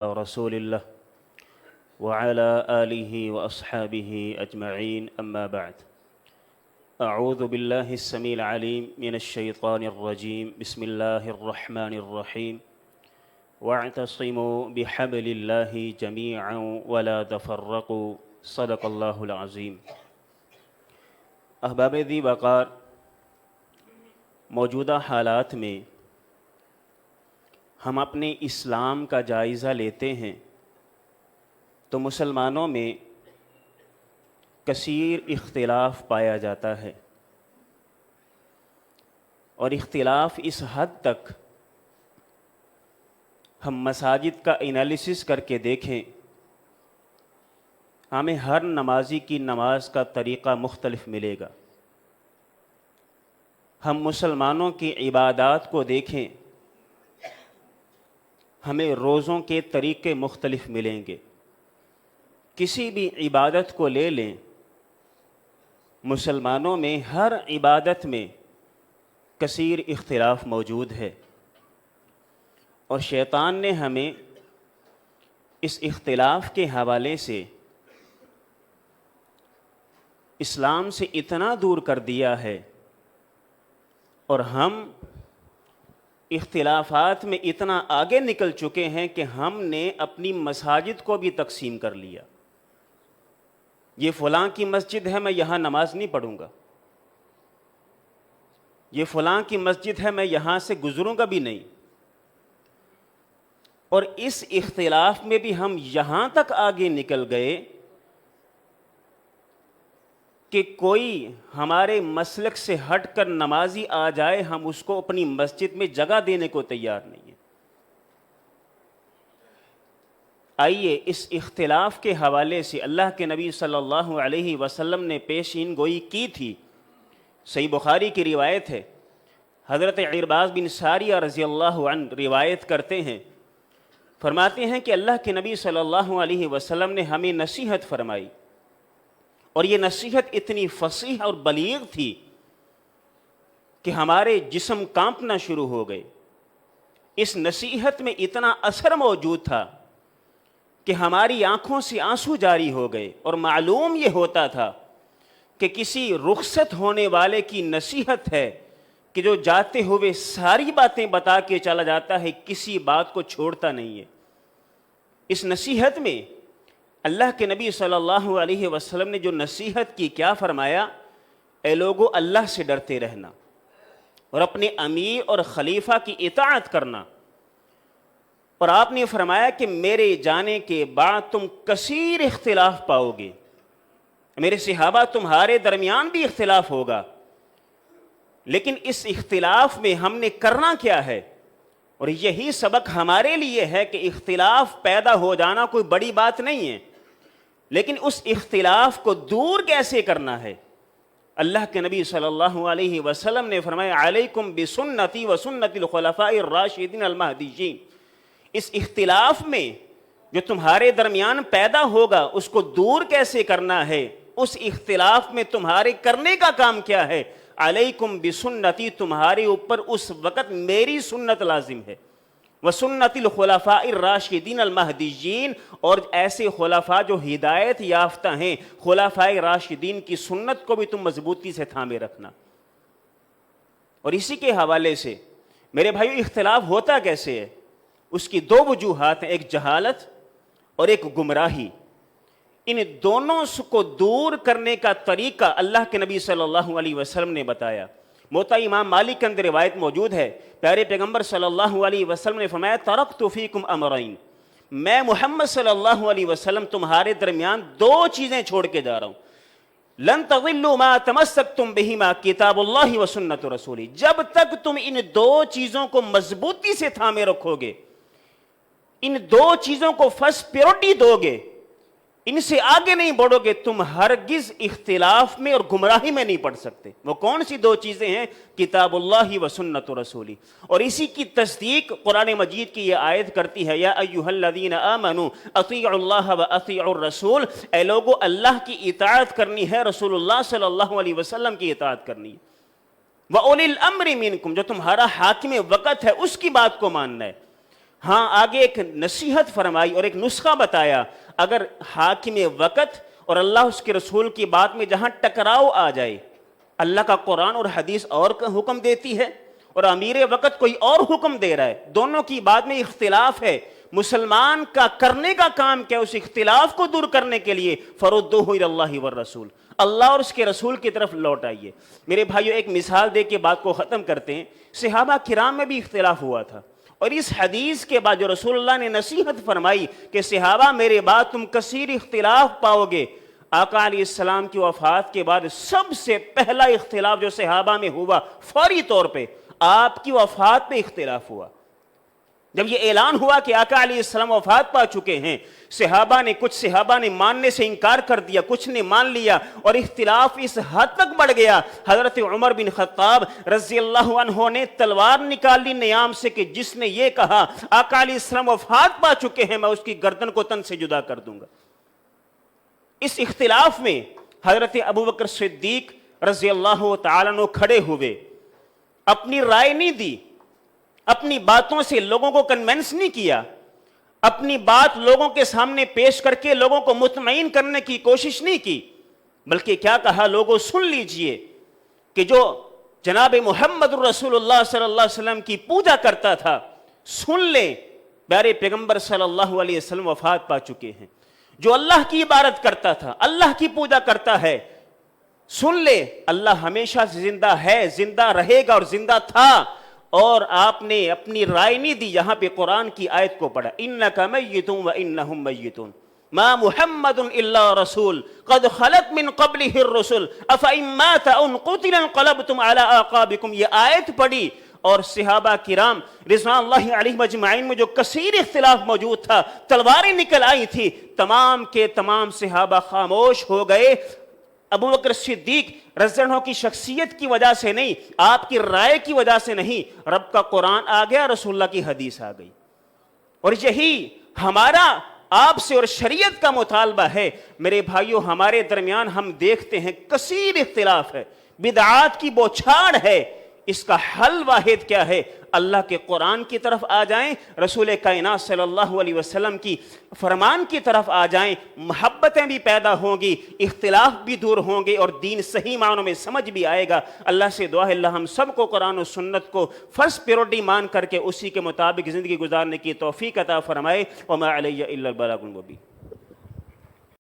رسول الله وعلى آله وأصحابه أجمعين أما بعد أعوذ بالله السميع العليم من الشيطان الرجيم بسم الله الرحمن الرحيم واعتصموا بحبل الله جميعا ولا تفرقوا صدق اللہ العظیم۔ احباب ذی وقار، موجودہ حالات میں ہم اپنے اسلام کا جائزہ لیتے ہیں تو مسلمانوں میں کثیر اختلاف پایا جاتا ہے، اور اختلاف اس حد تک ہم مساجد کا انالیسس کر کے دیکھیں، ہمیں ہر نمازی کی نماز کا طریقہ مختلف ملے گا۔ ہم مسلمانوں کی عبادات کو دیکھیں، ہمیں روزوں کے طریقے مختلف ملیں گے۔ کسی بھی عبادت کو لے لیں، مسلمانوں میں ہر عبادت میں کثیر اختلاف موجود ہے، اور شیطان نے ہمیں اس اختلاف کے حوالے سے اسلام سے اتنا دور کر دیا ہے، اور ہم اختلافات میں اتنا آگے نکل چکے ہیں کہ ہم نے اپنی مساجد کو بھی تقسیم کر لیا۔ یہ فلاں کی مسجد ہے، میں یہاں نماز نہیں پڑھوں گا، یہ فلاں کی مسجد ہے، میں یہاں سے گزروں گا بھی نہیں۔ اور اس اختلاف میں بھی ہم یہاں تک آگے نکل گئے کہ کوئی ہمارے مسلک سے ہٹ کر نمازی آ جائے، ہم اس کو اپنی مسجد میں جگہ دینے کو تیار نہیں ہیں۔ آئیے اس اختلاف کے حوالے سے اللہ کے نبی صلی اللہ علیہ وسلم نے پیشین گوئی کی تھی۔ صحیح بخاری کی روایت ہے، حضرت عرباض بن ساریہ رضی اللہ عنہ روایت کرتے ہیں، فرماتے ہیں کہ اللہ کے نبی صلی اللہ علیہ وسلم نے ہمیں نصیحت فرمائی، اور یہ نصیحت اتنی فصیح اور بلیغ تھی کہ ہمارے جسم کانپنا شروع ہو گئے۔ اس نصیحت میں اتنا اثر موجود تھا کہ ہماری آنکھوں سے آنسو جاری ہو گئے، اور معلوم یہ ہوتا تھا کہ کسی رخصت ہونے والے کی نصیحت ہے کہ جو جاتے ہوئے ساری باتیں بتا کے چلا جاتا ہے، کسی بات کو چھوڑتا نہیں ہے۔ اس نصیحت میں اللہ کے نبی صلی اللہ علیہ وسلم نے جو نصیحت کی، کیا فرمایا؟ اے لوگو، اللہ سے ڈرتے رہنا اور اپنے امیر اور خلیفہ کی اطاعت کرنا، اور آپ نے فرمایا کہ میرے جانے کے بعد تم کثیر اختلاف پاؤ گے، میرے صحابہ تمہارے درمیان بھی اختلاف ہوگا، لیکن اس اختلاف میں ہم نے کرنا کیا ہے؟ اور یہی سبق ہمارے لیے ہے کہ اختلاف پیدا ہو جانا کوئی بڑی بات نہیں ہے، لیکن اس اختلاف کو دور کیسے کرنا ہے؟ اللہ کے نبی صلی اللہ علیہ وسلم نے فرمایا علیکم بسنتی و سنت الخلفاء الراشدین المہدیین۔ اس اختلاف میں جو تمہارے درمیان پیدا ہوگا اس کو دور کیسے کرنا ہے؟ اس اختلاف میں تمہارے کرنے کا کام کیا ہے؟ علیکم بسنتی، تمہارے اوپر اس وقت میری سنت لازم ہے، وسنت الخلفاء الراشدین المہدیین، اور ایسے خلفاء جو ہدایت یافتہ ہیں، خلفاء راشدین کی سنت کو بھی تم مضبوطی سے تھامے رکھنا۔ اور اسی کے حوالے سے میرے بھائیو، اختلاف ہوتا کیسے ہے؟ اس کی دو وجوہات ہیں، ایک جہالت اور ایک گمراہی۔ ان دونوں کو دور کرنے کا طریقہ اللہ کے نبی صلی اللہ علیہ وسلم نے بتایا۔ موطا امام مالک کے اندر روایت موجود ہے، پیارے پیغمبر صلی اللہ علیہ وسلم نے فرمایا ترکت فیکم امرین، میں محمد صلی اللہ علیہ وسلم تمہارے درمیان دو چیزیں چھوڑ کے جا رہا ہوں، لن تضلوا ما تمسکتم بہما کتاب اللہ و سنت رسولی، جب تک تم ان دو چیزوں کو مضبوطی سے تھامے رکھو گے، ان دو چیزوں کو فرسٹ پریورٹی دو گے، ان سے آگے نہیں بڑھو گے، تم ہرگز اختلاف میں اور گمراہی میں نہیں پڑ سکتے۔ وہ کون سی دو چیزیں ہیں؟ کتاب اللہ و سنت رسولی۔ اور اسی کی تصدیق قرآن مجید کی یہ آیت کرتی ہے، یا ایھا الذین آمنوا اطیعوا اللہ و اطیعوا الرسول، اے لوگو اللہ کی اطاعت کرنی ہے، رسول اللہ صلی اللہ علیہ وسلم کی اطاعت کرنی ہے، وَأُولِي الْأَمْرِ مِنْكُمْ، جو تمہارا حاکم وقت ہے اس کی بات کو ماننا ہے۔ ہاں آگے ایک نصیحت فرمائی اور ایک نسخہ بتایا، اگر حاکم وقت اور اللہ اس کے رسول کی بات میں جہاں ٹکراؤ آ جائے، اللہ کا قرآن اور حدیث اور کا حکم دیتی ہے اور امیر وقت کوئی اور حکم دے رہا ہے، دونوں کی بات میں اختلاف ہے، مسلمان کا کرنے کا کام کیا؟ اس اختلاف کو دور کرنے کے لیے فردوہ الی اللہ والرسول، اللہ اور اس کے رسول کی طرف لوٹ آئیے۔ میرے بھائیو ایک مثال دے کے بات کو ختم کرتے ہیں، صحابہ کرام میں بھی اختلاف ہوا تھا، اور اس حدیث کے بعد جو رسول اللہ نے نصیحت فرمائی کہ صحابہ میرے بعد تم کثیر اختلاف پاؤ گے، آقا علیہ السلام کی وفات کے بعد سب سے پہلا اختلاف جو صحابہ میں ہوا فوری طور پہ آپ کی وفات پہ اختلاف ہوا۔ جب یہ اعلان ہوا کہ آقا علیہ السلام وفات پا چکے ہیں، کچھ صحابہ نے ماننے سے انکار کر دیا، کچھ نے مان لیا، اور اختلاف اس حد تک بڑھ گیا، حضرت عمر بن خطاب رضی اللہ عنہ نے تلوار نکال لی نیام سے کہ جس نے یہ کہا آقا علیہ السلام وفات پا چکے ہیں میں اس کی گردن کو تن سے جدا کر دوں گا۔ اس اختلاف میں حضرت ابوبکر صدیق رضی اللہ تعالیٰ عنہ کھڑے ہوئے، اپنی رائے نہیں دی، اپنی باتوں سے لوگوں کو کنونس نہیں کیا، اپنی بات لوگوں کے سامنے پیش کر کے لوگوں کو مطمئن کرنے کی کوشش نہیں کی، بلکہ کیا کہا؟ لوگوں سن لیجئے کہ جو جناب محمد رسول اللہ صلی اللہ علیہ وسلم کی پوجا کرتا تھا، سن لیں پیارے پیغمبر صلی اللہ علیہ وسلم وفات پا چکے ہیں۔ جو اللہ کی عبادت کرتا تھا، اللہ کی پوجا کرتا ہے، سن لے اللہ ہمیشہ زندہ ہے، زندہ رہے گا اور زندہ تھا، اور آپ نے اپنی رائے نہیں دی۔ یہاں پہ قرآن کی آیت کو پڑھا، اِنَّكَ مَيِّتٌ وَإِنَّهُمْ مَيِّتُونَ مَا مُحَمَّدٌ إِلَّا رَسُولٌ قَدْ خَلَتْ مِن قَبْلِهِ الرُّسُلُ أَفَإِن مَّاتَ أَوْ قُتِلَ انقلبتم عَلَىٰ أَعْقَابِكُمْ، یہ آیت پڑھی، اور صحابہ کرام رضوان اللہ علیہم اجمعین میں جو کثیر اختلاف موجود تھا، تلواریں نکل آئی تھی، تمام کے تمام صحابہ خاموش ہو گئے۔ ابوبکر صدیق رضی اللہ عنہ کی شخصیت کی وجہ سے نہیں، آپ کی رائے کی وجہ سے نہیں، رب کا قرآن آ گیا، رسول اللہ کی حدیث آ گئی، اور یہی ہمارا آپ سے اور شریعت کا مطالبہ ہے۔ میرے بھائیو ہمارے درمیان ہم دیکھتے ہیں کثیر اختلاف ہے، بدعات کی بوچھاڑ ہے، اس کا حل واحد کیا ہے؟ اللہ کے قرآن کی طرف آ جائیں، رسول کائنات صلی اللہ علیہ وسلم کی فرمان کی طرف آ جائیں، محبتیں بھی پیدا ہوں گی، اختلاف بھی دور ہوں گے، اور دین صحیح معنوں میں سمجھ بھی آئے گا۔ اللہ سے دعا ہے اللہ ہم سب کو قرآن و سنت کو فرسٹ پیورٹی مان کر کے اسی کے مطابق زندگی گزارنے کی توفیق عطا فرمائے۔ وما علی الا البلاغ المبین۔